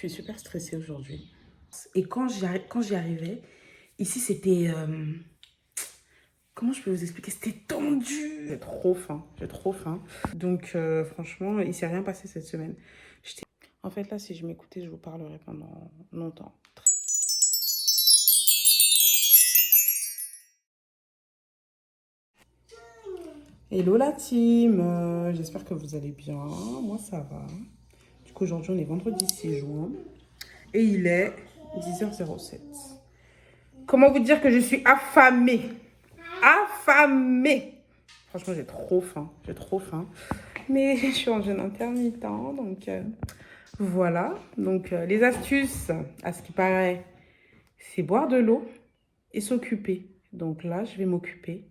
suis super stressée aujourd'hui. Et quand j'y arrivais, ici c'était... comment je peux vous expliquer? C'était tendu. J'ai trop faim, j'ai trop faim. Donc franchement, il s'est rien passé cette semaine. En fait là, si je m'écoutais, je vous parlerais pendant longtemps. Hello la team, j'espère que vous allez bien. Moi ça va. Du coup aujourd'hui on est vendredi 6 juin et il est 10h07. Comment vous dire que je suis affamée? Affamée! Franchement j'ai trop faim, j'ai trop faim. Mais je suis en jeûne intermittent, donc voilà. Donc les astuces, à ce qui paraît, c'est boire de l'eau et s'occuper. Donc là je vais m'occuper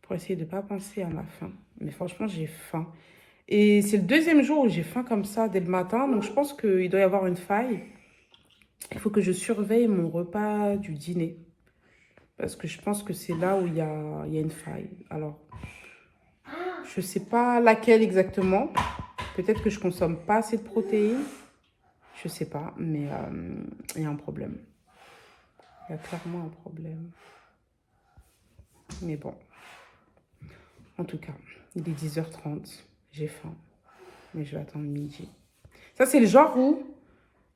pour essayer de ne pas penser à ma faim. Mais franchement j'ai faim. Et c'est le deuxième jour où j'ai faim comme ça dès le matin. Donc je pense qu'il doit y avoir une faille. Il faut que je surveille mon repas du dîner. Parce que je pense que c'est là où il y a une faille. Alors, je ne sais pas laquelle exactement. Peut-être que je ne consomme pas assez de protéines. Je ne sais pas, mais il y a un problème. Il y a clairement un problème. Mais bon. En tout cas, il est 10h30. J'ai faim. Mais je vais attendre midi. Ça, c'est le genre où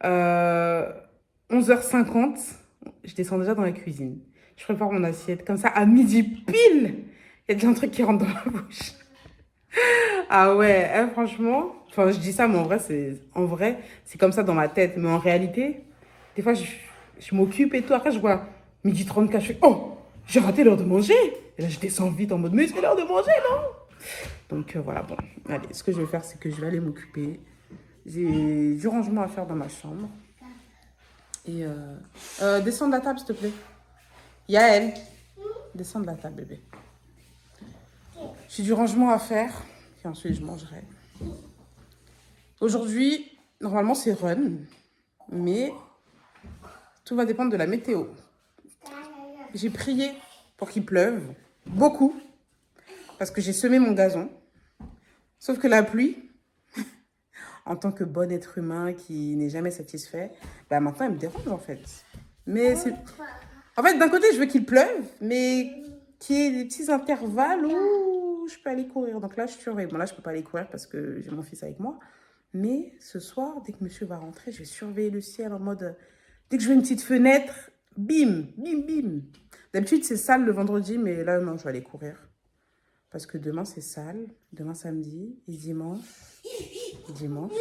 11h50, je descends déjà dans la cuisine. Je prépare mon assiette. Comme ça, à midi pile, il y a déjà un truc qui rentre dans la bouche. Ah ouais, hein, franchement. Enfin, je dis ça, mais en vrai, c'est comme ça dans ma tête. Mais en réalité, des fois, je m'occupe et tout. Après, je vois midi 34, je fais oh, j'ai raté l'heure de manger. Et là, je descends vite en mode mais c'est l'heure de manger, non? Donc voilà, bon. Allez, ce que je vais faire, c'est que je vais aller m'occuper. J'ai du rangement à faire dans ma chambre. Et descends de la table, s'il te plaît. Yael, descends de la table, bébé. J'ai du rangement à faire. Et ensuite, je mangerai. Aujourd'hui, normalement, c'est run. Mais tout va dépendre de la météo. J'ai prié pour qu'il pleuve. Beaucoup. Parce que j'ai semé mon gazon. Sauf que la pluie, en tant que bon être humain qui n'est jamais satisfait, bah maintenant, elle me dérange, en fait. Mais c'est... En fait, d'un côté, je veux qu'il pleuve, mais qu'il y ait des petits intervalles où je peux aller courir. Donc là, je surveille. Bon, là, je peux pas aller courir parce que j'ai mon fils avec moi. Mais ce soir, dès que monsieur va rentrer, je vais surveiller le ciel en mode... Dès que je vois une petite fenêtre, bim, bim, bim. D'habitude, c'est sale le vendredi, mais là, non, je vais aller courir. Parce que demain, c'est sale. Demain, samedi et dimanche. Dimanche.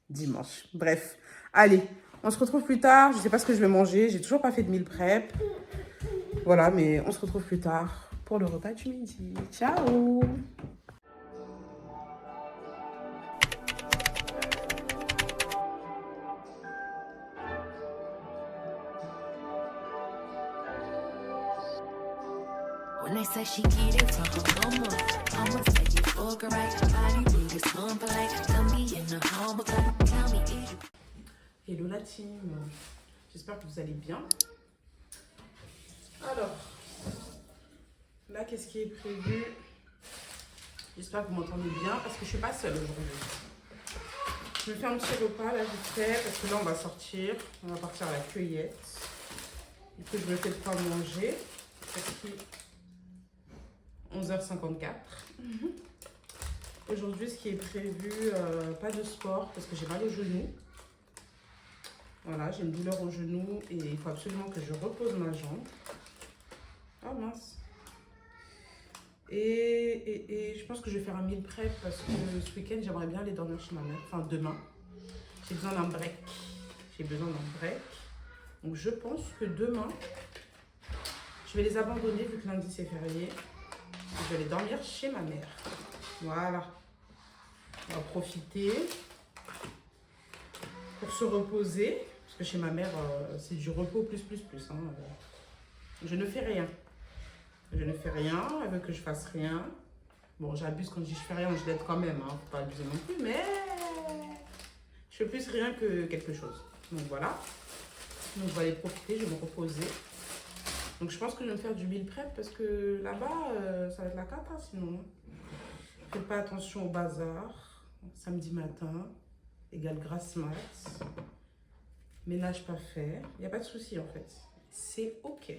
Dimanche. Bref. Allez, on se retrouve plus tard. Je sais pas ce que je vais manger. J'ai toujours pas fait de meal prep. Voilà, mais on se retrouve plus tard pour le repas du midi. Ciao! When they say she get it from her mama, I'ma say you fuck right. Body need is humble like tell me in the humble tell me is you. Hello la team, j'espère que vous allez bien. Alors, là qu'est-ce qui est prévu? J'espère que vous m'entendez bien parce que je suis pas seule aujourd'hui. Je me fais un petit repas là vite fait parce que là on va sortir, on va partir à la cueillette. Du coup je me fais le pain manger. Voici 11h54. Aujourd'hui ce qui est prévu, pas de sport parce que j'ai mal au genou. Voilà, j'ai une douleur au genou et il faut absolument que je repose ma jambe. Oh mince. Et je pense que je vais faire un meal prep parce que ce week-end, j'aimerais bien aller dormir chez ma mère. Enfin, demain. J'ai besoin d'un break. J'ai besoin d'un break. Donc, je pense que demain, je vais les abandonner vu que lundi, c'est férié. Et je vais aller dormir chez ma mère. Voilà. On va profiter pour se reposer. Parce que chez ma mère, c'est du repos plus. Hein. Je ne fais rien. Je ne fais rien, elle veut que je fasse rien. Bon, j'abuse quand je dis je fais rien, je l'aide quand même, hein, faut pas abuser non plus, mais je fais plus rien que quelque chose. Donc voilà. Donc je vais aller profiter, je vais me reposer. Donc je pense que je vais me faire du meal prep parce que là-bas, ça va être la cata sinon. Faites pas attention au bazar, samedi matin. égale grasse mat. Ménage pas fait. Il n'y a pas de souci en fait. C'est ok.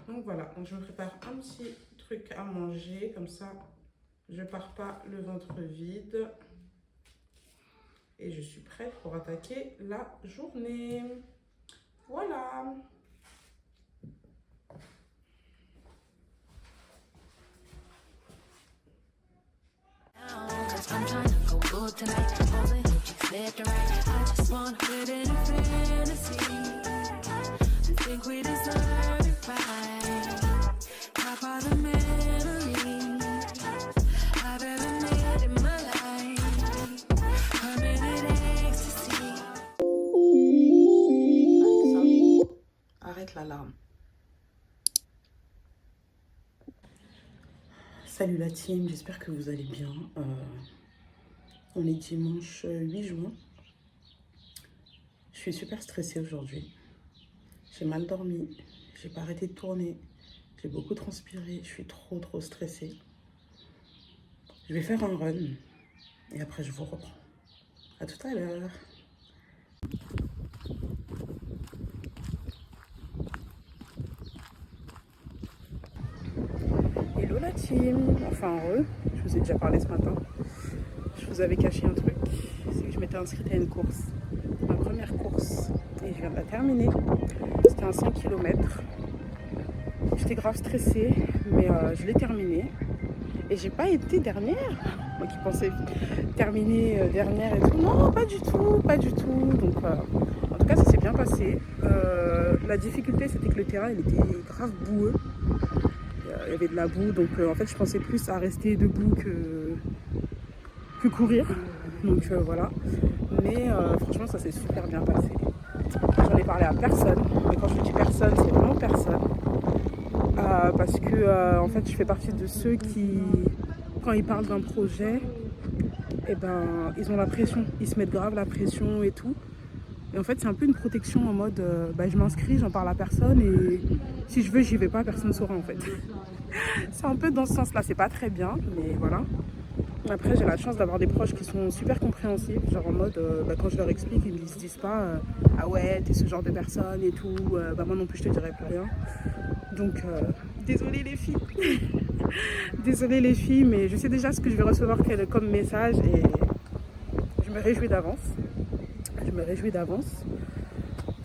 Donc voilà, donc je me prépare un petit truc à manger. Comme ça, je pars pas le ventre vide. Et je suis prête pour attaquer la journée. Voilà. I'm trying to go good tonight. Hoping that you slept right. I just want to live in a fantasy. I think we deserve it right. Top of the memories I've ever made in my life. Permanent ecstasy. Arrête l'alarme. Salut la team, j'espère que vous allez bien. On est dimanche 8 juin. Je suis super stressée aujourd'hui. J'ai mal dormi, j'ai pas arrêté de tourner, j'ai beaucoup transpiré, je suis trop stressée. Je vais faire un run et après je vous reprends. À tout à l'heure. Hello la team, enfin heureux, je vous ai déjà parlé ce matin. Je vous avais caché un truc, c'est que je m'étais inscrite à une course, ma première course, et je viens de la terminer. C'était un 5 km. J'étais grave stressée, mais je l'ai terminée. Et j'ai pas été dernière. Moi qui pensais terminer dernière et tout. Non, pas du tout, pas du tout. Donc en tout cas, ça s'est bien passé. La difficulté, c'était que le terrain, il était grave boueux. Il y avait de la boue, donc en fait, je pensais plus à rester debout que courir. Donc voilà. Mais franchement, ça s'est super bien passé. J'en ai parlé à personne. Mais quand je dis personne, c'est vraiment personne. Parce que en fait, je fais partie de ceux qui, quand ils parlent d'un projet, eh ben, ils ont la pression. Ils se mettent grave la pression et tout. Et en fait, c'est un peu une protection en mode, je m'inscris, j'en parle à personne et si je veux, j'y vais pas, personne ne saura en fait. C'est un peu dans ce sens-là, c'est pas très bien, mais voilà. Après, j'ai la chance d'avoir des proches qui sont super compréhensifs, genre en mode, quand je leur explique, ils me disent pas ah ouais, t'es ce genre de personne et tout, moi non plus, je te dirai plus rien. Donc, désolée les filles. Désolée les filles, mais je sais déjà ce que je vais recevoir comme message et je me réjouis d'avance. Je me réjouis d'avance.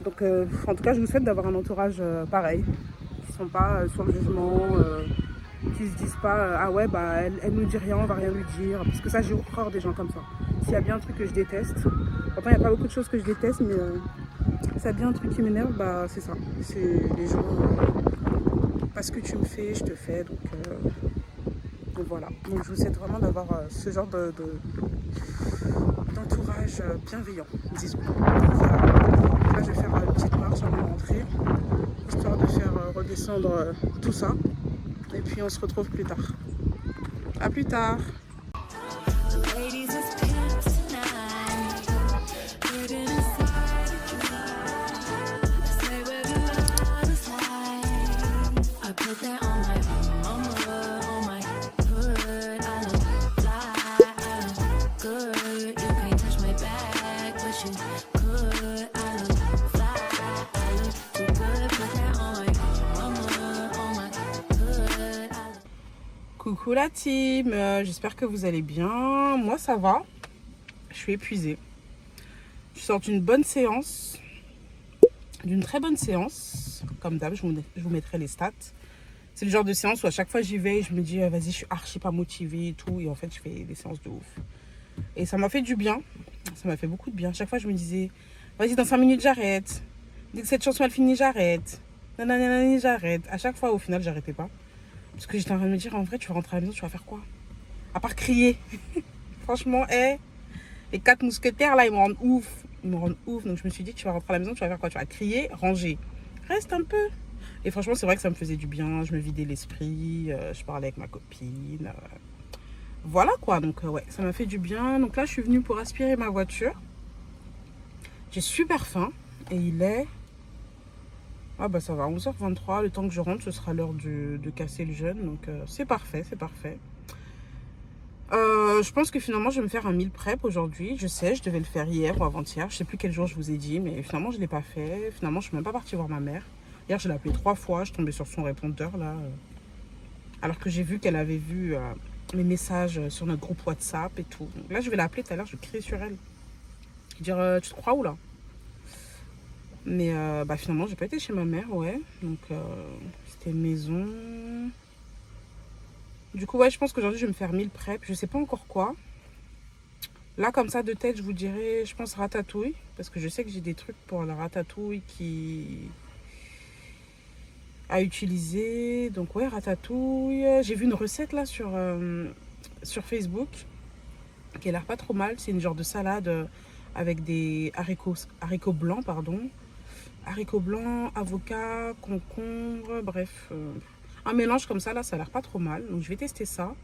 Donc, en tout cas, je vous souhaite d'avoir un entourage pareil, qui ne sont pas sur le jugement, qui se disent pas ah ouais, elle nous dit rien, on va rien lui dire. Parce que ça, j'ai horreur des gens comme ça. S'il y a bien un truc que je déteste, pourtant il n'y a pas beaucoup de choses que je déteste, mais s'il y a bien un truc qui m'énerve, c'est ça. C'est les gens, parce que tu me fais, je te fais. Donc voilà. Donc je vous souhaite vraiment d'avoir ce genre d'entourage bienveillant, disons. Voilà. Là, je vais faire une petite marche avant de rentrer, histoire de faire redescendre tout ça. Et puis on se retrouve plus tard. À plus tard. Coucou la team, j'espère que vous allez bien. Moi ça va, je suis épuisée. Je sors d'une bonne séance, d'une très bonne séance. Comme d'hab, je vous mettrai les stats. C'est le genre de séance où à chaque fois j'y vais, je me dis vas-y, je suis archi pas motivée et tout. Et en fait, je fais des séances de ouf. Et ça m'a fait du bien, ça m'a fait beaucoup de bien. Chaque fois je me disais, vas-y, dans 5 minutes j'arrête. Dès que cette chanson elle finit, j'arrête. Nanana, j'arrête. À chaque fois, au final, j'arrêtais pas. Parce que j'étais en train de me dire, en vrai, tu vas rentrer à la maison, tu vas faire quoi? À part crier. Franchement, les 4 mousquetaires, là, ils me rendent ouf. Ils me rendent ouf. Donc, je me suis dit, tu vas rentrer à la maison, tu vas faire quoi? Tu vas crier, ranger. Reste un peu. Et franchement, c'est vrai que ça me faisait du bien. Je me vidais l'esprit. Je parlais avec ma copine. Voilà, quoi. Donc, ouais, ça m'a fait du bien. Donc là, je suis venue pour aspirer ma voiture. J'ai super faim. Et il est... ça va, 11h23, le temps que je rentre, ce sera l'heure de casser le jeûne, donc c'est parfait, c'est parfait. Je pense que finalement, je vais me faire un meal prep aujourd'hui. Je sais, je devais le faire hier ou avant-hier. Je sais plus quel jour je vous ai dit, mais finalement, je ne l'ai pas fait. Finalement, je suis même pas partie voir ma mère. Hier, je l'ai appelée 3 fois. Je tombais sur son répondeur, là. Alors que j'ai vu qu'elle avait vu mes messages sur notre groupe WhatsApp et tout. Donc là, je vais l'appeler tout à l'heure. Je vais crier sur elle. Dire, tu te crois où, là? Mais bah, finalement, j'ai pas été chez ma mère, ouais. Donc, c'était maison. Du coup, ouais, je pense qu'aujourd'hui, je vais me faire meal prep. Je sais pas encore quoi. Là, comme ça, de tête, je vous dirais, je pense ratatouille. Parce que je sais que j'ai des trucs pour la ratatouille à utiliser. Donc, ouais, ratatouille. J'ai vu une recette là sur Facebook qui a l'air pas trop mal. C'est une genre de salade avec des haricots blancs, pardon. Haricots blancs, avocat, concombre, bref. Un mélange comme ça, là, ça a l'air pas trop mal. Donc, je vais tester ça.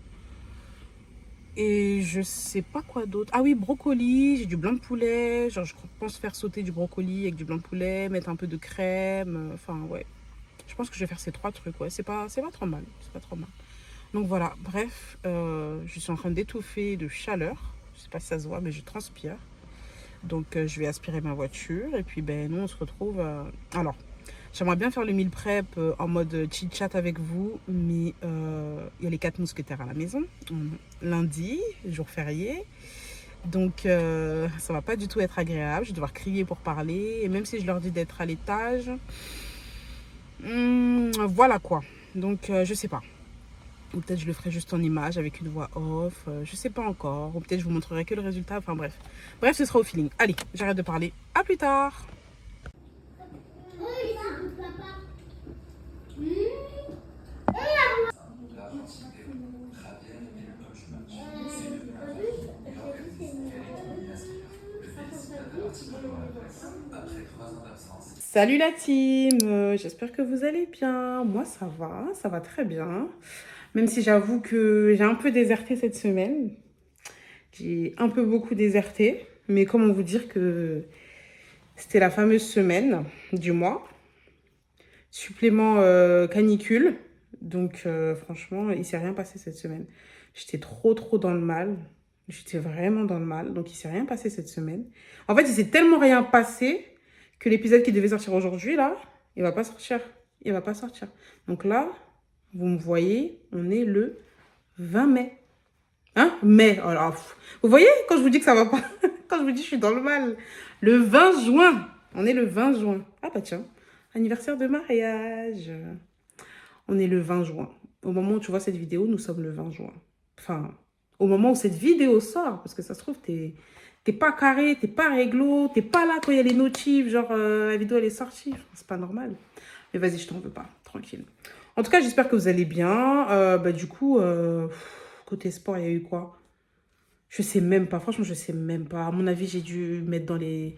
Et je sais pas quoi d'autre. Ah oui, brocoli, j'ai du blanc de poulet. Genre, je pense faire sauter du brocoli avec du blanc de poulet, mettre un peu de crème. Enfin, ouais. Je pense que je vais faire ces 3 trucs. Ouais, c'est pas trop mal. C'est pas trop mal. Donc voilà, bref, je suis en train d'étouffer de chaleur. Je sais pas si ça se voit, mais je transpire. Donc, je vais aspirer ma voiture. Et puis, ben, nous, on se retrouve. Alors, j'aimerais bien faire le meal prep en mode chit-chat avec vous, mais il y a les 4 mousquetaires à la maison. Lundi, jour férié. Donc, ça va pas du tout être agréable. Je vais devoir crier pour parler. Et même si je leur dis d'être à l'étage, voilà quoi. Donc, je sais pas. Ou peut-être je le ferai juste en image avec une voix off. Je sais pas encore. Ou peut-être je vous montrerai que le résultat. Enfin bref. Bref, ce sera au feeling. Allez, j'arrête de parler. À plus tard. Salut la team, j'espère que vous allez bien. Moi ça va très bien. Même si j'avoue que j'ai un peu déserté cette semaine. J'ai un peu beaucoup déserté. Mais comment vous dire que c'était la fameuse semaine du mois. Supplément canicule. Donc franchement, il s'est rien passé cette semaine. J'étais trop dans le mal. J'étais vraiment dans le mal. Donc il s'est rien passé cette semaine. En fait, il s'est tellement rien passé que l'épisode qui devait sortir aujourd'hui, là, il va pas sortir. Il va pas sortir. Donc là, vous me voyez, on est le 20 mai. Hein? Mai. Oh là, vous voyez quand je vous dis que ça va pas? Quand je vous dis que je suis dans le mal. Le 20 juin. On est le 20 juin. Ah bah tiens, anniversaire de mariage. On est le 20 juin. Au moment où tu vois cette vidéo, nous sommes le 20 juin. Enfin, au moment où cette vidéo sort, parce que ça se trouve, t'es pas carré, t'es pas réglo, t'es pas là quand il y a les notifs, genre la vidéo elle est sortie. C'est pas normal. Mais vas-y, je t'en veux pas, tranquille. En tout cas, j'espère que vous allez bien. Bah, du coup, côté sport, il y a eu quoi? Je sais même pas, franchement, je sais même pas. À mon avis, j'ai dû mettre dans les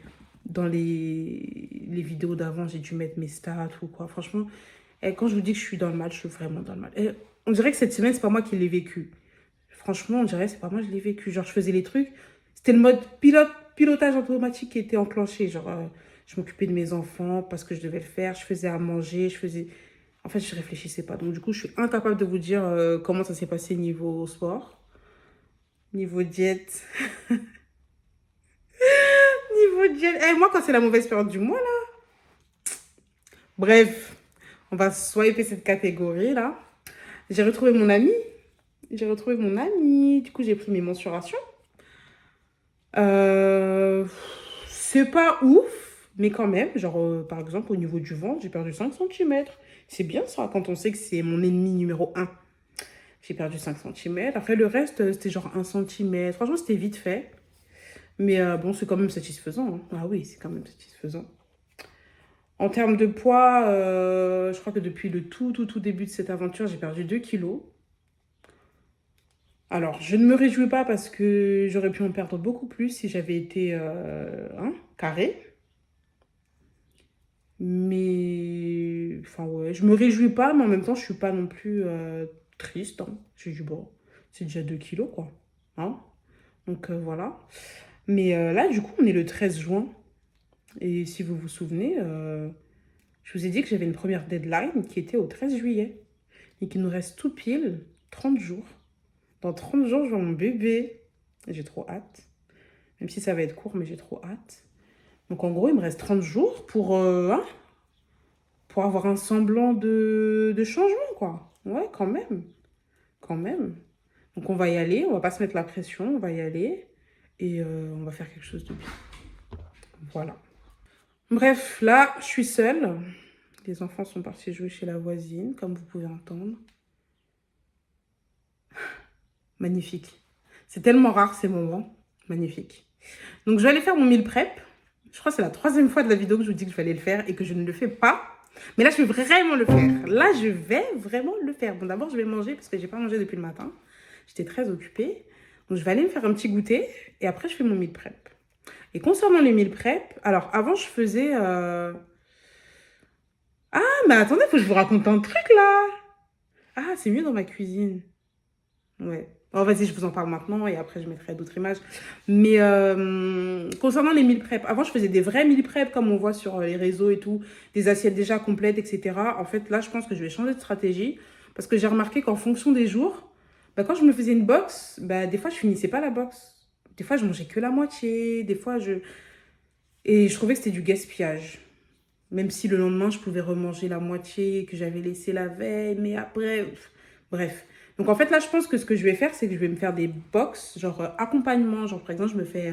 vidéos d'avant, j'ai dû mettre mes stats ou quoi. Franchement, quand je vous dis que je suis dans le mal, je suis vraiment dans le mal. On dirait que cette semaine, c'est pas moi qui l'ai vécu. Franchement, on dirait que c'est pas moi qui l'ai vécu. Genre, je faisais les trucs. C'était le mode pilotage automatique qui était enclenché. Genre, je m'occupais de mes enfants parce que je devais le faire. Je faisais à manger. En fait, je réfléchissais pas. Donc, du coup, je suis incapable de vous dire comment ça s'est passé niveau sport, niveau diète. Niveau diète. Moi, quand c'est la mauvaise période du mois, là. Bref, on va swiper cette catégorie, là. J'ai retrouvé mon ami. Du coup, j'ai pris mes mensurations. C'est pas ouf, mais quand même. Genre, par exemple, au niveau du ventre, j'ai perdu 5 centimètres. C'est bien ça, quand on sait que c'est mon ennemi numéro 1. J'ai perdu 5 centimètres. Après, le reste, c'était genre 1 centimètre. Franchement, c'était vite fait. Mais bon, c'est quand même satisfaisant, hein. Ah oui, c'est quand même satisfaisant. En termes de poids, je crois que depuis le tout début de cette aventure, j'ai perdu 2 kilos. Alors, je ne me réjouis pas parce que j'aurais pu en perdre beaucoup plus si j'avais été carrée. Mais, enfin ouais, je me réjouis pas, mais en même temps, je suis pas non plus triste, hein. Je dis, bon, c'est déjà 2 kilos, quoi. Hein? Donc voilà. Mais là, du coup, on est le 13 juin. Et si vous vous souvenez, je vous ai dit que j'avais une première deadline qui était au 13 juillet. Et qu'il nous reste tout pile 30 jours. Dans 30 jours, je vois mon bébé. J'ai trop hâte. Même si ça va être court, mais j'ai trop hâte. Donc en gros, il me reste 30 jours pour avoir un semblant de changement, quoi. Ouais, quand même. Quand même. Donc on va y aller, on va pas se mettre la pression, on va y aller. Et on va faire quelque chose de bien. Voilà. Bref, là, je suis seule. Les enfants sont partis jouer chez la voisine, comme vous pouvez entendre. Magnifique. C'est tellement rare ces moments. Magnifique. Donc je vais aller faire mon meal prep. Je crois que c'est la 3e fois de la vidéo que je vous dis que je vais aller le faire et que je ne le fais pas. Mais là, je vais vraiment le faire. Là, je vais vraiment le faire. Bon, d'abord, je vais manger parce que j'ai pas mangé depuis le matin. J'étais très occupée. Donc, je vais aller me faire un petit goûter et après, je fais mon meal prep. Et concernant les meal prep, alors avant, je faisais... Ah, mais attendez, faut que je vous raconte un truc là. Ah, c'est mieux dans ma cuisine. Ouais. Oh, vas-y, je vous en parle maintenant et après, je mettrai d'autres images. Mais concernant les meal prep, avant, je faisais des vrais meal prep comme on voit sur les réseaux et tout, des assiettes déjà complètes, etc. En fait, là, je pense que je vais changer de stratégie parce que j'ai remarqué qu'en fonction des jours, bah, quand je me faisais une box, bah, des fois, je finissais pas la box. Des fois, je mangeais que la moitié. Des fois, je... Et je trouvais que c'était du gaspillage. Même si le lendemain, je pouvais remanger la moitié que j'avais laissé la veille. Mais après, bref. Donc en fait, là, je pense que ce que je vais faire, c'est que je vais me faire des box, genre accompagnement. Genre, par exemple, je me fais,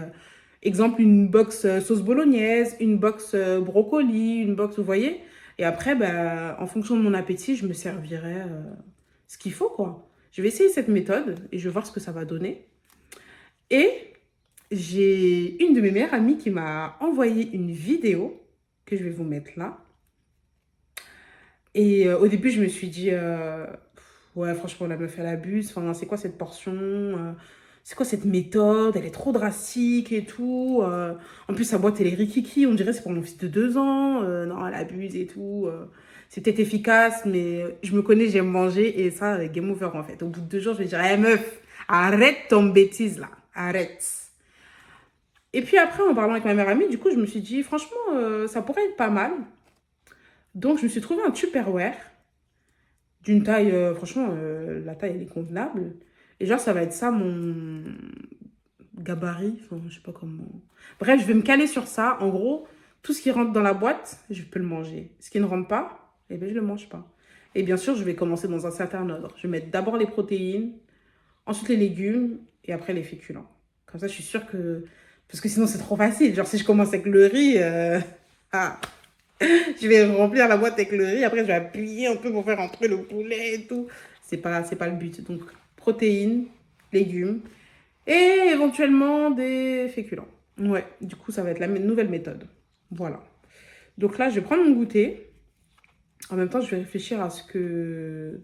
exemple, une box sauce bolognaise, une box brocoli, une box, vous voyez. Et après, bah, en fonction de mon appétit, je me servirai ce qu'il faut, quoi. Je vais essayer cette méthode et je vais voir ce que ça va donner. Et j'ai une de mes meilleures amies qui m'a envoyé une vidéo que je vais vous mettre là. Et au début, je me suis dit, ouais, franchement, la meuf, elle abuse. Enfin, c'est quoi cette portion? C'est quoi cette méthode? Elle est trop drastique et tout. En plus, sa boîte, elle est rikiki. On dirait que c'est pour mon fils de 2 ans. Non, elle abuse et tout. C'est peut-être efficace, mais je me connais, j'aime manger. Et ça, game over, en fait. Au bout de 2 jours, je vais dire, hé, meuf, arrête ton bêtise, là. Arrête. Et puis après, en parlant avec ma meilleure amie, du coup, je me suis dit, franchement, ça pourrait être pas mal. Donc, je me suis trouvé un Tupperware d'une taille, franchement, la taille, elle est convenable. Et genre, ça va être ça, mon gabarit. Enfin, je sais pas comment. Bref, je vais me caler sur ça. En gros, tout ce qui rentre dans la boîte, je peux le manger. Ce qui ne rentre pas, eh bien, je le mange pas. Et bien sûr, je vais commencer dans un certain ordre. Je vais mettre d'abord les protéines, ensuite les légumes et après les féculents. Comme ça, je suis sûre que... Parce que sinon, c'est trop facile. Genre, si je commence avec le riz... Ah, je vais remplir la boîte avec le riz. Après, je vais appuyer un peu pour faire entrer le poulet et tout. C'est pas le but. Donc, protéines, légumes et éventuellement des féculents. Ouais, du coup, ça va être la nouvelle méthode. Voilà. Donc là, je vais prendre mon goûter. En même temps, je vais réfléchir à ce que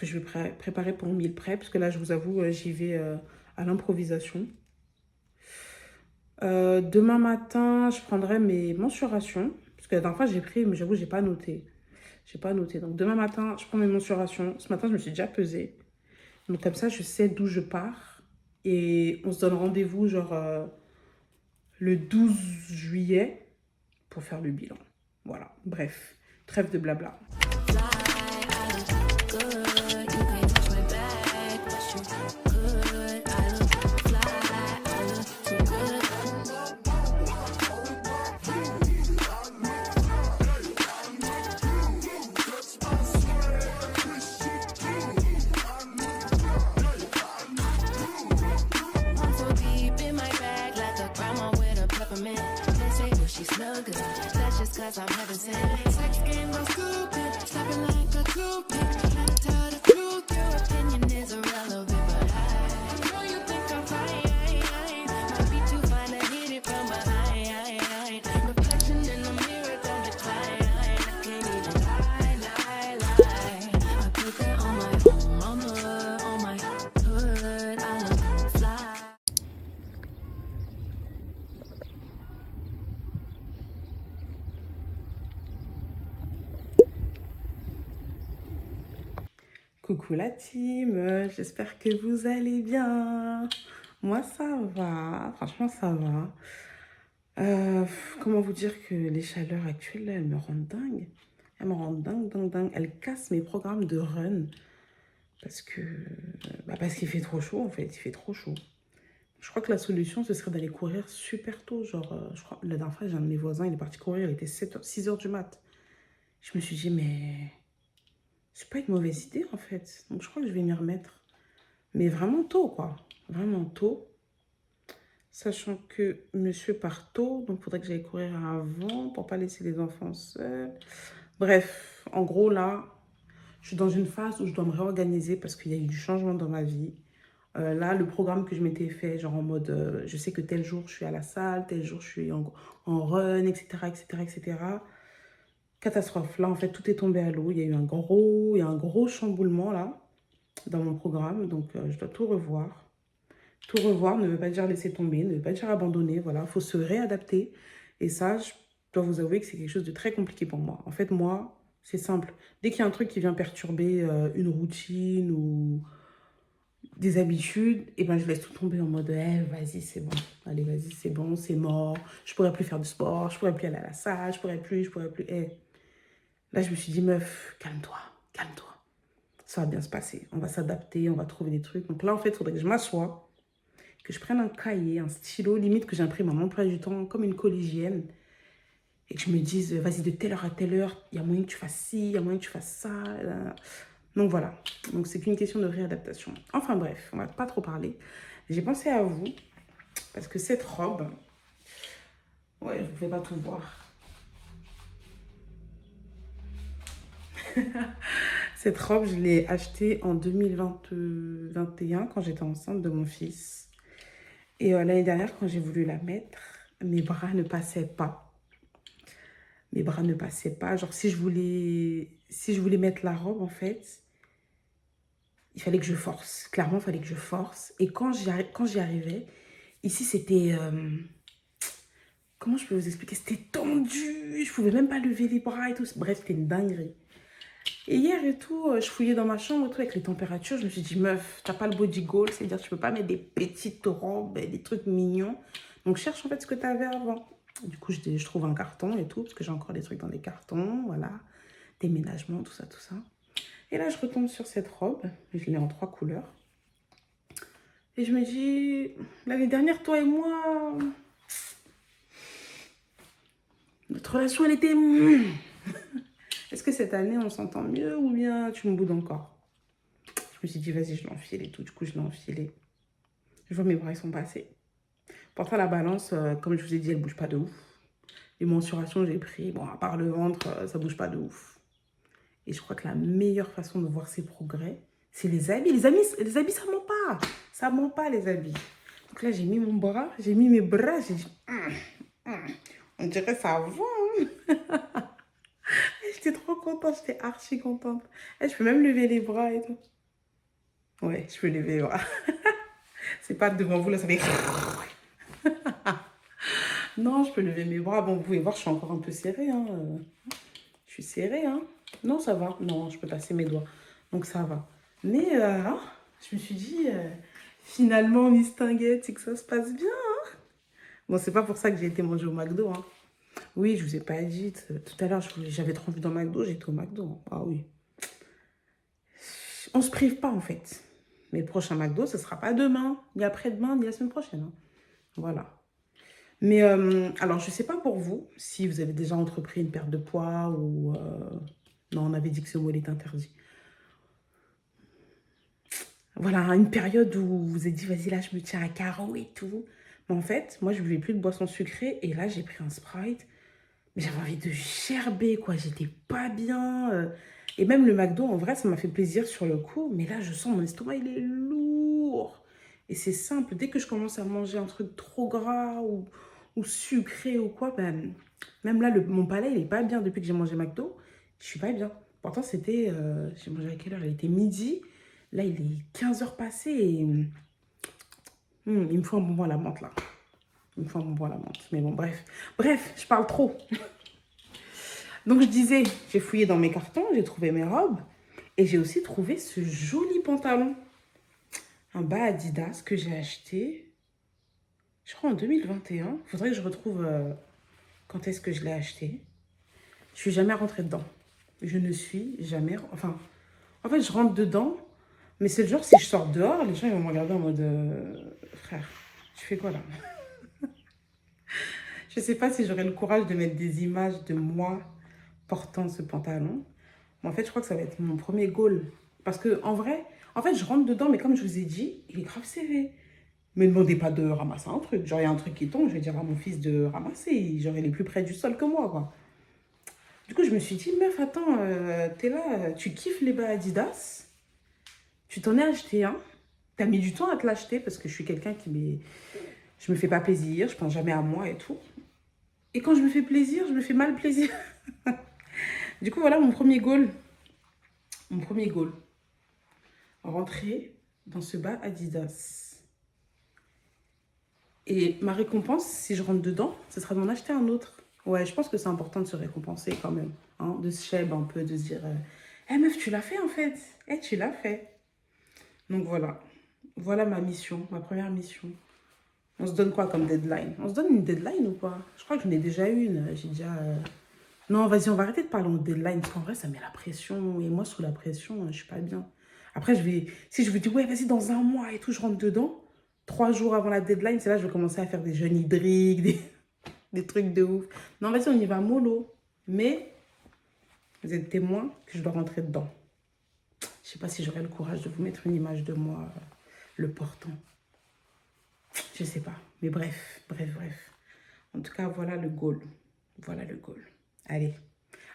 je vais préparer pour mon meal prep. Parce que là, je vous avoue, j'y vais à l'improvisation. Demain matin, je prendrai mes mensurations. Parce que la dernière fois, j'ai pris, mais j'avoue, j'ai pas noté. J'ai pas noté. Donc, demain matin, je prends mes mensurations. Ce matin, je me suis déjà pesée. Donc, comme ça, je sais d'où je pars. Et on se donne rendez-vous, genre, le 12 juillet pour faire le bilan. Voilà. Bref, trêve de blabla. Cause I'm heaven sent. Sex game go stupid, stopping like a cupid. Better tell the truth, your opinion is irrelevant. But I know you think I'm fine. Might be too fine to hit it from behind. Reflection in the mirror, don't decline. I can't even lie. I put that on my mama, on my hood. I look fly. Coucou la team, j'espère que vous allez bien. Moi ça va, franchement ça va. Comment vous dire que les chaleurs actuelles là, elles me rendent dingue. Elles me rendent dingue. Elles cassent mes programmes de run. Parce qu'il fait trop chaud, en fait. Il fait trop chaud. Je crois que la solution, ce serait d'aller courir super tôt. Genre, je crois, la dernière fois, j'ai un de mes voisins, il est parti courir, il était 6 heures du mat. Je me suis dit, mais c'est pas une mauvaise idée, en fait. Donc, je crois que je vais m'y remettre. Mais vraiment tôt, quoi. Vraiment tôt. Sachant que monsieur part tôt, donc il faudrait que j'aille courir avant pour pas laisser les enfants seuls. Bref, en gros, là, je suis dans une phase où je dois me réorganiser parce qu'il y a eu du changement dans ma vie. Là, le programme que je m'étais fait, genre en mode, je sais que tel jour je suis à la salle, tel jour je suis en run, etc., etc., etc. Catastrophe. Là, en fait, tout est tombé à l'eau. Il y a un gros chamboulement là dans mon programme, donc je dois tout revoir. Tout revoir ne veut pas dire laisser tomber, ne veut pas dire abandonner. Voilà, il faut se réadapter. Et ça, je dois vous avouer que c'est quelque chose de très compliqué pour moi. En fait, moi, c'est simple. Dès qu'il y a un truc qui vient perturber une routine ou des habitudes, et ben je laisse tout tomber en mode vas-y, c'est bon. Allez, vas-y, c'est bon, c'est mort. Je pourrais plus faire de sport, je pourrais plus aller à la salle, je pourrais plus. Là, je me suis dit, meuf, calme-toi, calme-toi. Ça va bien se passer. On va s'adapter, on va trouver des trucs. Donc là, en fait, il faudrait que je m'assoie, que je prenne un cahier, un stylo, limite que j'imprime un emploi du temps comme une collégienne et que je me dise, vas-y, de telle heure à telle heure, il y a moyen que tu fasses ci, il y a moyen que tu fasses ça. Là. Donc voilà. Donc c'est qu'une question de réadaptation. Enfin bref, on va pas trop parler. J'ai pensé à vous parce que cette robe, ouais, je ne vais pas tout voir. Cette robe, je l'ai achetée en 2021 quand j'étais enceinte de mon fils. Et l'année dernière, quand j'ai voulu la mettre, mes bras ne passaient pas. Mes bras ne passaient pas. Genre, si je voulais mettre la robe, en fait, il fallait que je force. Clairement, il fallait que je force. Et quand j'y arrivais, ici, c'était... comment je peux vous expliquer? C'était tendu. Je pouvais même pas lever les bras et tout. Bref, c'était une dinguerie. Et hier et tout, je fouillais dans ma chambre et tout avec les températures. Je me suis dit, meuf, t'as pas le body goal. C'est-à-dire, tu peux pas mettre des petites robes, des trucs mignons. Donc, cherche en fait ce que tu avais avant. Du coup, je trouve un carton et tout, parce que j'ai encore des trucs dans des cartons, voilà. Déménagement, tout ça, tout ça. Et là, je retombe sur cette robe. Je l'ai en 3 couleurs. Et je me dis, l'année dernière, toi et moi, notre relation, elle était... Est-ce que cette année, on s'entend mieux ou bien tu me boudes encore? Je me suis dit, vas-y, je l'enfile et tout. Du coup, je l'ai enfilé. Je vois mes bras, ils sont passés. Pourtant, la balance, comme je vous ai dit, elle bouge pas de ouf. Les mensurations, j'ai pris. Bon, à part le ventre, ça bouge pas de ouf. Et je crois que la meilleure façon de voir ses progrès, c'est les habits. Les habits, ça ment pas. Ça ment pas, les habits. Donc là, j'ai mis mon bras, j'ai mis mes bras, j'ai dit... on dirait ça va. Hein. J'étais trop contente, j'étais archi contente. Et je peux même lever les bras et tout. Ouais, je peux lever les bras. C'est pas devant vous, là, ça fait... Non, je peux lever mes bras. Bon, vous pouvez voir, je suis encore un peu serrée. Hein. Je suis serrée. Hein. Non, ça va. Non, je peux passer mes doigts. Donc, ça va. Mais je me suis dit, finalement, Miss Tinguette, c'est que ça se passe bien. Hein. Bon, c'est pas pour ça que j'ai été manger au McDo. Hein. Oui, je vous ai pas dit. Tout à l'heure, j'avais trop envie dans McDo. J'étais au McDo. Hein. Ah oui. On se prive pas, en fait. Mais le prochain McDo, ce sera pas demain, ni après-demain, ni la semaine prochaine. Hein. Voilà. Mais alors, je ne sais pas pour vous, si vous avez déjà entrepris une perte de poids ou... non, on avait dit que ce mot était interdit. Voilà, une période où vous vous êtes dit, vas-y, là, je me tiens à carreau et tout. Mais en fait, moi, je ne buvais plus de boissons sucrées. Et là, j'ai pris un Sprite. Mais j'avais envie de gerber, quoi. J'étais pas bien. Et même le McDo, en vrai, ça m'a fait plaisir sur le coup. Mais là, je sens mon estomac, il est lourd. Et c'est simple. Dès que je commence à manger un truc trop gras ou sucré ou quoi, ben, même là, mon palais, il est pas bien depuis que j'ai mangé McDo. Je suis pas bien. Pourtant, c'était... j'ai mangé à quelle heure? Il était midi. Là, il est 15 heures passées et... il me faut un bonbon à la menthe, là. Il me faut un bonbon à la menthe. Mais bon, bref. Bref, je parle trop. Donc, je disais, j'ai fouillé dans mes cartons, j'ai trouvé mes robes. Et j'ai aussi trouvé ce joli pantalon. Un bas Adidas que j'ai acheté... Je crois en 2021. Il faudrait que je retrouve quand est-ce que je l'ai acheté. Je suis jamais rentrée dedans. Je ne suis jamais... Enfin, en fait, je rentre dedans, Mais c'est le genre, si je sors dehors, les gens ils vont me regarder en mode frère, tu fais quoi là? Je sais pas si j'aurai le courage de mettre des images de moi portant ce pantalon. Mais en fait, je crois que ça va être mon premier goal. Parce que en vrai, en fait, je rentre dedans, mais comme je vous ai dit, il est grave serré. Me demandez pas de ramasser un truc. Genre, il y a un truc qui tombe, je vais dire à mon fils de ramasser. Genre, il est plus près du sol que moi, quoi. Du coup, je me suis dit, meuf, attends, t'es là, tu kiffes les bas Adidas, tu t'en es acheté un, t'as mis du temps à te l'acheter parce que je suis quelqu'un qui met... Je me fais pas plaisir, je pense jamais à moi et tout. Et quand je me fais plaisir, je me fais mal plaisir. Du coup, voilà mon premier goal. Mon premier goal. Rentrer dans ce bas Adidas. Et ma récompense, si je rentre dedans, ce sera d'en acheter un autre. Ouais, je pense que c'est important de se récompenser quand même. Hein, de se chèbe un peu, de se dire eh meuf, tu l'as fait en fait. Eh, tu l'as fait. Donc voilà. Voilà ma mission, ma première mission. On se donne quoi comme deadline? On se donne une deadline ou quoi? Je crois que j'en ai déjà une. J'ai déjà. Non, vas-y, on va arrêter de parler en deadline parce qu'en vrai, ça met la pression. Et moi, sous la pression, je suis pas bien. Après, je vais. Si je vous dis, ouais, vas-y, dans un mois et tout, je rentre dedans. 3 jours avant la deadline, c'est là que je vais commencer à faire des jeûnes hydriques, des trucs de ouf. Non, vas-y, on y va mollo. Mais vous êtes témoin que je dois rentrer dedans. Je sais pas si j'aurai le courage de vous mettre une image de moi le portant. Je sais pas. Mais bref, bref, bref. En tout cas, voilà le goal. Voilà le goal. Allez.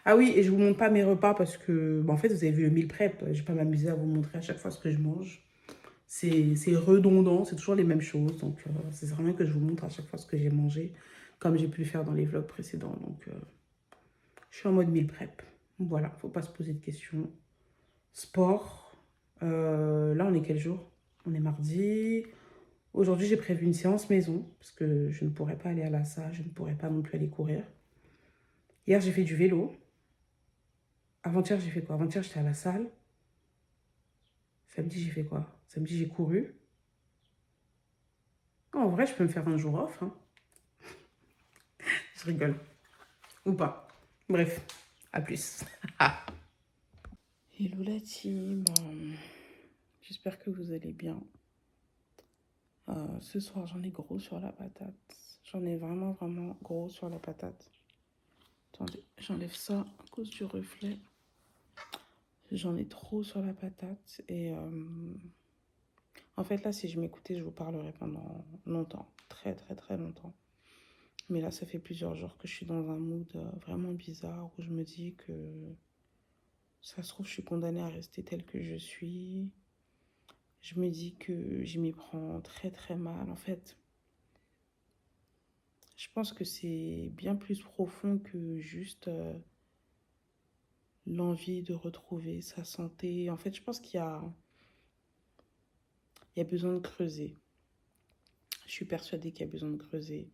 Ah oui, et je vous montre pas mes repas parce que, en fait, vous avez vu le meal prep. Je vais pas m'amuser à vous montrer à chaque fois ce que je mange. C'est redondant, c'est toujours les mêmes choses. Donc, c'est vraiment que je vous montre à chaque fois ce que j'ai mangé, comme j'ai pu le faire dans les vlogs précédents. Donc, je suis en mode meal prep. Voilà, faut pas se poser de questions. Sport. Là, on est quel jour? On est mardi. Aujourd'hui, j'ai prévu une séance maison parce que je ne pourrais pas aller à la salle, je ne pourrais pas non plus aller courir. Hier, j'ai fait du vélo. Avant-hier, j'ai fait quoi? Avant-hier, j'étais à la salle. Samedi, j'ai fait quoi? Samedi, j'ai couru. Oh, en vrai, je peux me faire un jour off. Hein. Je rigole. Ou pas. Bref, à plus. Hello la team. J'espère que vous allez bien. Ce soir, j'en ai gros sur la patate. J'en ai vraiment, vraiment gros sur la patate. Attendez, j'enlève ça à cause du reflet. J'en ai trop sur la patate. Et en fait, là, si je m'écoutais, je vous parlerais pendant longtemps. Très, très, très longtemps. Mais là, ça fait plusieurs jours que je suis dans un mood vraiment bizarre où je me dis que ça se trouve, je suis condamnée à rester telle que je suis. Je me dis que je m'y prends très, très mal. En fait, je pense que c'est bien plus profond que juste l'envie de retrouver sa santé. En fait, je pense il y a besoin de creuser. Je suis persuadée qu'il y a besoin de creuser,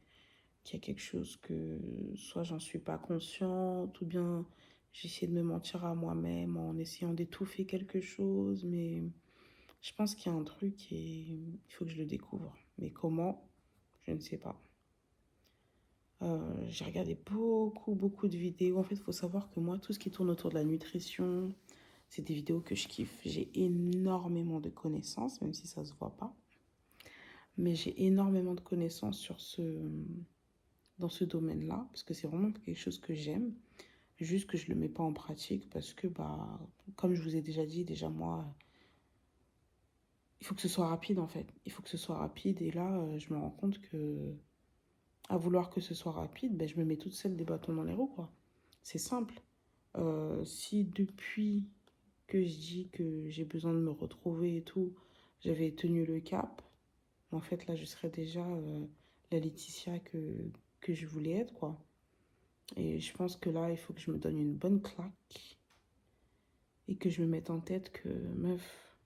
qu'il y a quelque chose que soit j'en suis pas consciente, ou bien j'essaie de me mentir à moi-même en essayant d'étouffer quelque chose, mais je pense qu'il y a un truc et il faut que je le découvre. Mais comment? Je ne sais pas. J'ai regardé beaucoup, beaucoup de vidéos. En fait, il faut savoir que moi, tout ce qui tourne autour de la nutrition, c'est des vidéos que je kiffe. J'ai énormément de connaissances, même si ça ne se voit pas. Mais j'ai énormément de connaissances dans ce domaine-là, parce que c'est vraiment quelque chose que j'aime. Juste que je ne le mets pas en pratique parce que, comme je vous ai déjà dit, déjà moi, il faut que ce soit rapide en fait. Il faut que ce soit rapide et là, je me rends compte que, à vouloir que ce soit rapide, je me mets toute seule des bâtons dans les roues, quoi. C'est simple. Si depuis que je dis que j'ai besoin de me retrouver et tout, j'avais tenu le cap, en fait, là, je serais déjà la Laetitia que je voulais être, quoi. Et je pense que là, il faut que je me donne une bonne claque et que je me mette en tête que, meuf,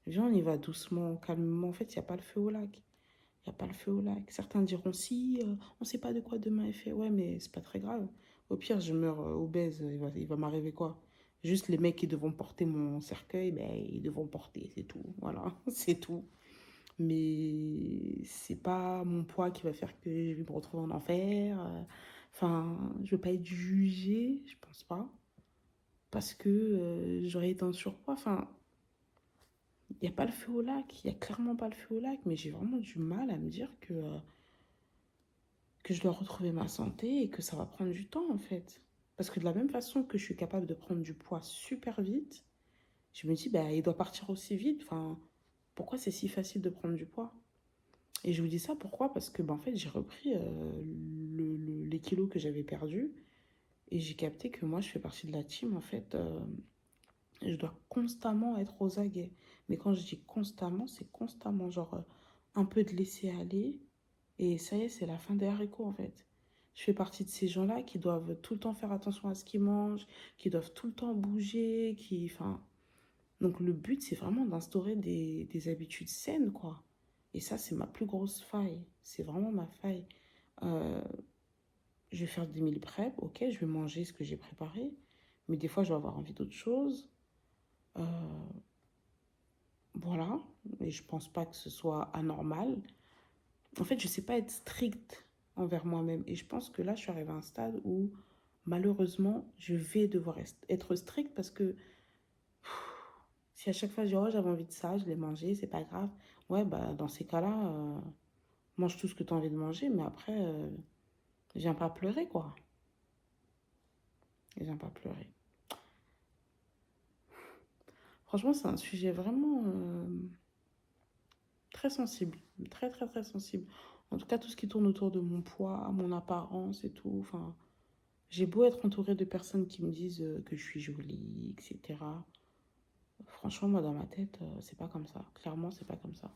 viens, on y va doucement, calmement. En fait, il n'y a pas le feu au lac. Il n'y a pas le feu au lac. Certains diront, si, on ne sait pas de quoi demain est fait. Ouais, mais c'est pas très grave. Au pire, je meurs obèse, il va m'arriver quoi? Juste les mecs qui devront porter mon cercueil, ils devront porter, c'est tout. Voilà, c'est tout. Mais c'est pas mon poids qui va faire que je vais me retrouver en enfer. Enfin, je veux pas être jugée, je pense pas. Parce que j'aurais été en surpoids. Enfin, il n'y a pas le feu au lac. Il n'y a clairement pas le feu au lac. Mais j'ai vraiment du mal à me dire que je dois retrouver ma santé et que ça va prendre du temps, en fait. Parce que de la même façon que je suis capable de prendre du poids super vite, je me dis, bah, il doit partir aussi vite. Enfin, pourquoi c'est si facile de prendre du poids? Et je vous dis ça pourquoi? Parce que, bah, en fait, j'ai repris les kilos que j'avais perdus et j'ai capté que moi, je fais partie de la team, en fait. Je dois constamment être aux aguets. Mais quand je dis constamment, c'est constamment, genre un peu de laisser aller. Et ça y est, c'est la fin des haricots, en fait. Je fais partie de ces gens-là qui doivent tout le temps faire attention à ce qu'ils mangent, qui doivent tout le temps bouger, qui... Enfin... Donc le but, c'est vraiment d'instaurer des habitudes saines, quoi. Et ça, c'est ma plus grosse faille. C'est vraiment ma faille. Euh, je vais faire des meal prep, ok, je vais manger ce que j'ai préparé. Mais des fois, je vais avoir envie d'autre chose. Euh, Voilà, et je pense pas que ce soit anormal. En fait, je sais pas être stricte envers moi-même. Et je pense que là, je suis arrivée à un stade où, malheureusement, je vais devoir être stricte parce que si à chaque fois je dis, oh, j'avais envie de ça, je l'ai mangé, c'est pas grave. Ouais, bah, dans ces cas-là, mange tout ce que tu as envie de manger, mais après, viens pas pleurer, quoi. Viens pas pleurer. Franchement, c'est un sujet vraiment très sensible. Très, très, très sensible. En tout cas, tout ce qui tourne autour de mon poids, mon apparence et tout. Enfin, j'ai beau être entourée de personnes qui me disent que je suis jolie, etc. Franchement, moi, dans ma tête, c'est pas comme ça. Clairement, c'est pas comme ça.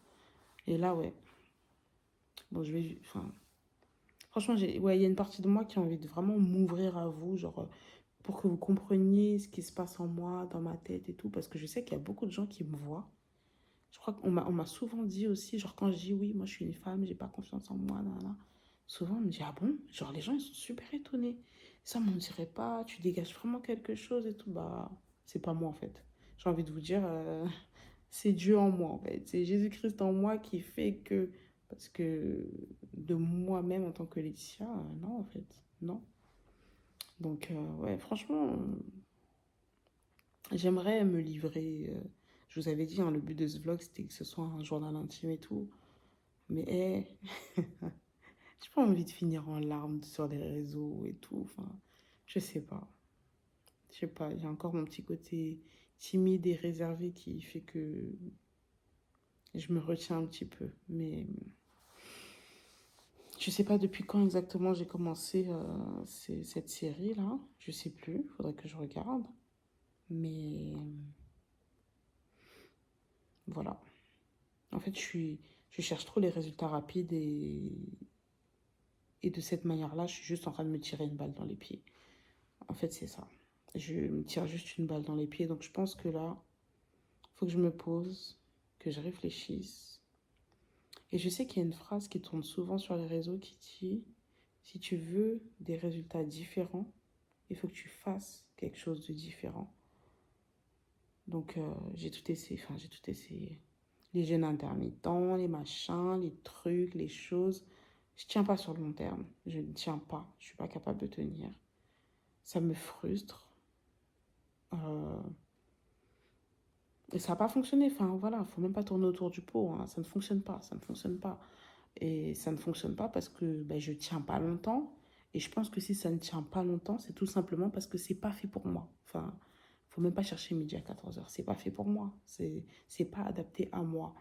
Et là, ouais. Bon, je vais. Enfin, franchement, ouais, il y a une partie de moi qui a envie de vraiment m'ouvrir à vous, genre, pour que vous compreniez ce qui se passe en moi, dans ma tête et tout. Parce que je sais qu'il y a beaucoup de gens qui me voient. Je crois on m'a souvent dit aussi, genre, quand je dis oui, moi, je suis une femme, j'ai pas confiance en moi, nan. Souvent, on me dit, ah bon? Genre, les gens, ils sont super étonnés. Ça, on ne dirait pas, tu dégages vraiment quelque chose et tout. Bah, c'est pas moi, en fait. J'ai envie de vous dire, c'est Dieu en moi, en fait. C'est Jésus-Christ en moi qui fait que. Parce que de moi-même en tant que Laetitia, non, en fait. Non. Donc, ouais, franchement, j'aimerais me livrer. Je vous avais dit, hein, le but de ce vlog, c'était que ce soit un journal intime et tout. Mais, j'ai pas envie de finir en larmes sur les réseaux et tout. Enfin, je sais pas. Je sais pas, il y a encore mon petit côté timide et réservé qui fait que je me retiens un petit peu. Mais je sais pas depuis quand exactement j'ai commencé cette série-là. Je sais plus, faudrait que je regarde. Mais voilà. En fait, je cherche trop les résultats rapides et de cette manière-là, je suis juste en train de me tirer une balle dans les pieds. En fait, c'est ça. Je me tire juste une balle dans les pieds. Donc, je pense que là, il faut que je me pose, que je réfléchisse. Et je sais qu'il y a une phrase qui tourne souvent sur les réseaux qui dit, si tu veux des résultats différents, il faut que tu fasses quelque chose de différent. Donc, j'ai tout essayé. Enfin, j'ai tout essayé. Les jeûnes intermittents, les machins, les trucs, les choses. Je tiens pas sur le long terme. Je ne tiens pas. Je suis pas capable de tenir. Ça me frustre. Euh, Et ça n'a pas fonctionné. Enfin, voilà, faut même pas tourner autour du pot, hein. Ça ne fonctionne pas, ça ne fonctionne pas. Et ça ne fonctionne pas parce que ben, je tiens pas longtemps. Et je pense que si ça ne tient pas longtemps, c'est tout simplement parce que c'est pas fait pour moi. Enfin, faut même pas chercher midi à 14h. C'est pas fait pour moi. C'est pas adapté à moi.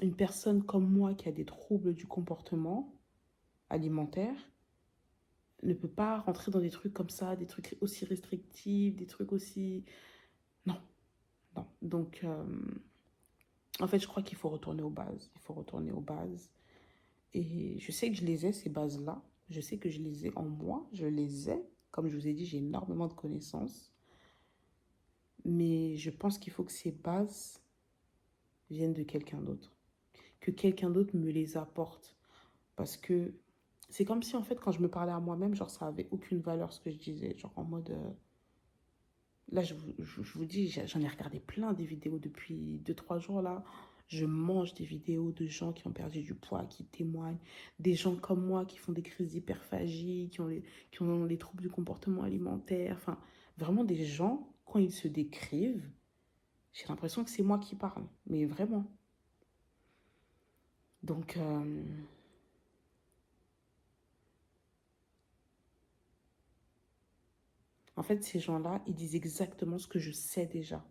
Une personne comme moi qui a des troubles du comportement alimentaire ne peut pas rentrer dans des trucs comme ça, des trucs aussi restrictifs, des trucs aussi... Non, non. Donc, en fait, je crois qu'il faut retourner aux bases. Il faut retourner aux bases. Et je sais que je les ai, ces bases-là. Je sais que je les ai en moi. Je les ai. Comme je vous ai dit, j'ai énormément de connaissances. Mais je pense qu'il faut que ces bases viennent de quelqu'un d'autre. Que quelqu'un d'autre me les apporte. Parce que c'est comme si, en fait, quand je me parlais à moi-même, genre, ça avait aucune valeur ce que je disais. Genre, en mode... Là, je vous dis, j'en ai regardé plein des vidéos depuis 2 3 jours là. Je mange des vidéos de gens qui ont perdu du poids, qui témoignent. Des gens comme moi qui font des crises d'hyperphagie, qui ont les troubles du comportement alimentaire. Enfin, vraiment des gens, quand ils se décrivent, J'ai l'impression que c'est moi qui parle, mais vraiment. Donc, en fait, ces gens-là, ils disent exactement ce que je sais déjà.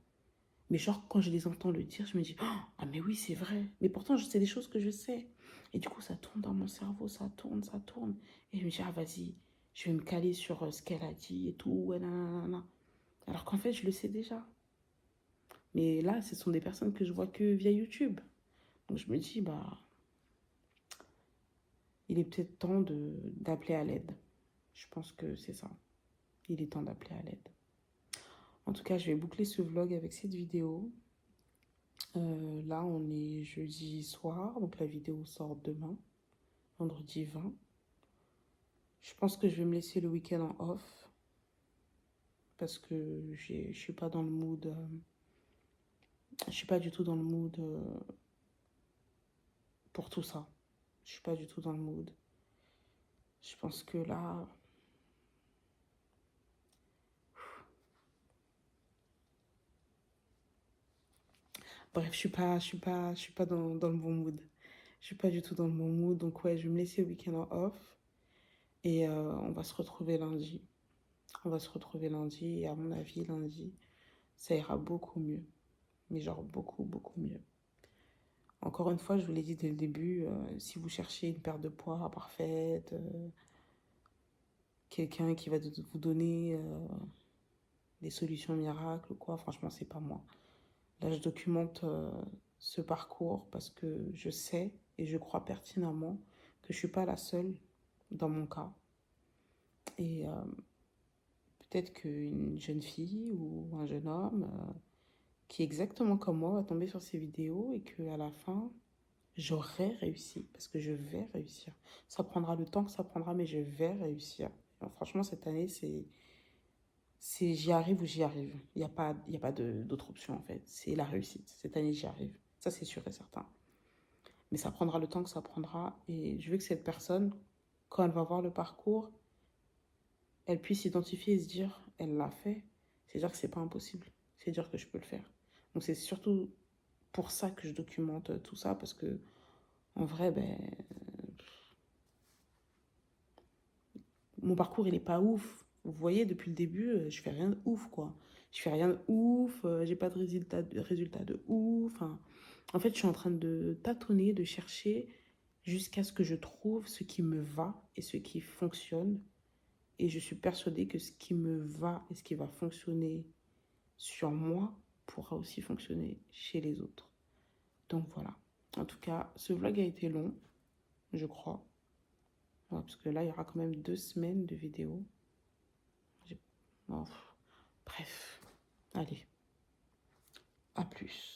Mais genre, quand je les entends le dire, je me dis, oh, ah mais oui, c'est vrai. Mais pourtant, c'est des choses que je sais. Et du coup, ça tourne dans mon cerveau, ça tourne, ça tourne. Et je me dis, ah vas-y, je vais me caler sur ce qu'elle a dit et tout. Ouais, nanana. Alors qu'en fait, je le sais déjà. Mais là, ce sont des personnes que je vois que via YouTube. Donc je me dis, bah, il est peut-être temps d'appeler à l'aide. Je pense que c'est ça. Il est temps d'appeler à l'aide. En tout cas, je vais boucler ce vlog avec cette vidéo. Là, on est jeudi soir, donc la vidéo sort demain, vendredi 20. Je pense que je vais me laisser le week-end en off parce que je suis pas dans le mood. Je suis pas du tout dans le mood pour tout ça. Je suis pas du tout dans le mood. Je pense que là, bref, je suis pas dans le bon mood. Je suis pas du tout dans le bon mood. Donc ouais, je vais me laisser le week-end en off et on va se retrouver lundi. On va se retrouver lundi et à mon avis, lundi, ça ira beaucoup mieux. Mais genre beaucoup, beaucoup mieux. Encore une fois, je vous l'ai dit dès le début, si vous cherchez une perte de poids parfaite, quelqu'un qui va vous donner des solutions miracles ou quoi, franchement, c'est pas moi. Là, je documente ce parcours parce que je sais et je crois pertinemment que je suis pas la seule dans mon cas. Et peut-être qu'une jeune fille ou un jeune homme qui est exactement comme moi va tomber sur ces vidéos et qu'à la fin, j'aurai réussi parce que je vais réussir. Ça prendra le temps que ça prendra, mais je vais réussir. Alors, franchement, cette année, c'est j'y arrive ou j'y arrive. Il y a pas d'autre option en fait. C'est la réussite. Cette année, j'y arrive. Ça, c'est sûr et certain. Mais ça prendra le temps que ça prendra. Et je veux que cette personne, quand elle va voir le parcours, elle puisse s'identifier et se dire, elle l'a fait. C'est dire que c'est pas impossible. C'est dire que je peux le faire. Donc c'est surtout pour ça que je documente tout ça parce que en vrai, ben, mon parcours, il est pas ouf. Vous voyez, depuis le début, je fais rien de ouf, quoi. Je fais rien de ouf, j'ai pas de résultat de ouf. Enfin, en fait, je suis en train de tâtonner, de chercher jusqu'à ce que je trouve ce qui me va et ce qui fonctionne. Et je suis persuadée que ce qui me va et ce qui va fonctionner sur moi pourra aussi fonctionner chez les autres. Donc voilà. En tout cas, ce vlog a été long, je crois. Ouais, parce que là, il y aura quand même 2 semaines de vidéos. Oh, bref, allez, à plus.